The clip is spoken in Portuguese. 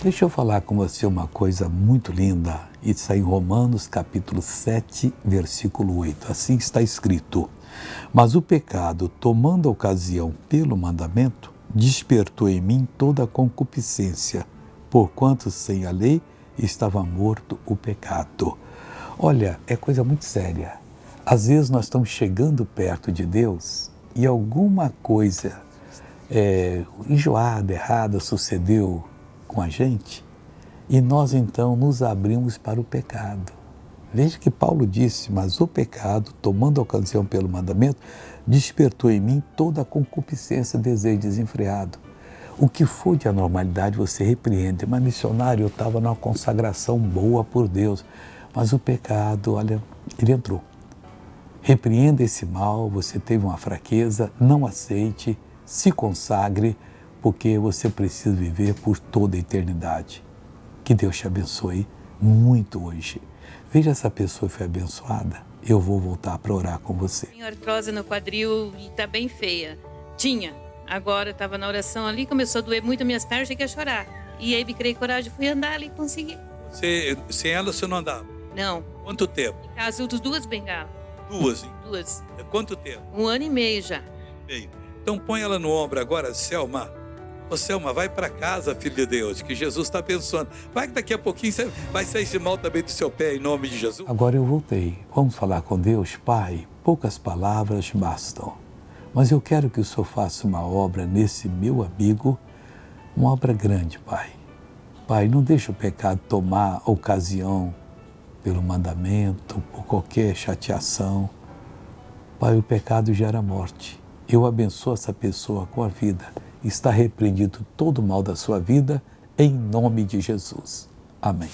Deixa eu falar com você uma coisa muito linda. Isso está em Romanos capítulo 7, versículo 8. Assim está escrito: mas o pecado, tomando ocasião pelo mandamento, despertou em mim toda a concupiscência, porquanto sem a lei estava morto o pecado. Olha, é coisa muito séria. Às vezes nós estamos chegando perto de Deus e alguma coisa enjoada, errada, sucedeu com a gente e nós então nos abrimos para o pecado. Veja que Paulo disse: mas o pecado, tomando ocasião pelo mandamento, despertou em mim toda a concupiscência, desejo desenfreado. O que for de anormalidade você repreende. Mas missionário, eu estava numa consagração boa por Deus, mas o pecado, olha, ele entrou. Repreenda esse mal, você teve uma fraqueza, não aceite, se consagre, porque você precisa viver por toda a eternidade. Que Deus te abençoe muito hoje. Veja, essa pessoa foi abençoada. Eu vou voltar para orar com você. Tenho artrose no quadril e está bem feia. Tinha. Agora estava na oração ali, começou a doer muito as minhas pernas, cheguei a chorar. E aí me criei coragem, fui andar ali e consegui. Sem ela você não andava? Não. Quanto tempo? Em casa eu uso 2 bengalas. Duas, hein? 2. Quanto tempo? 1 ano e meio já. Meio. Então põe ela no ombro agora, Selma. Ô Selma, vai para casa, filho de Deus, que Jesus está abençoando. Vai que daqui a pouquinho você vai sair esse mal também do seu pé, em nome de Jesus. Agora eu voltei. Vamos falar com Deus? Pai, poucas palavras bastam. Mas eu quero que o Senhor faça uma obra nesse meu amigo, uma obra grande, Pai. Pai, não deixe o pecado tomar ocasião pelo mandamento, por qualquer chateação. Pai, o pecado gera morte. Eu abençoo essa pessoa com a vida. Está repreendido todo o mal da sua vida, em nome de Jesus. Amém.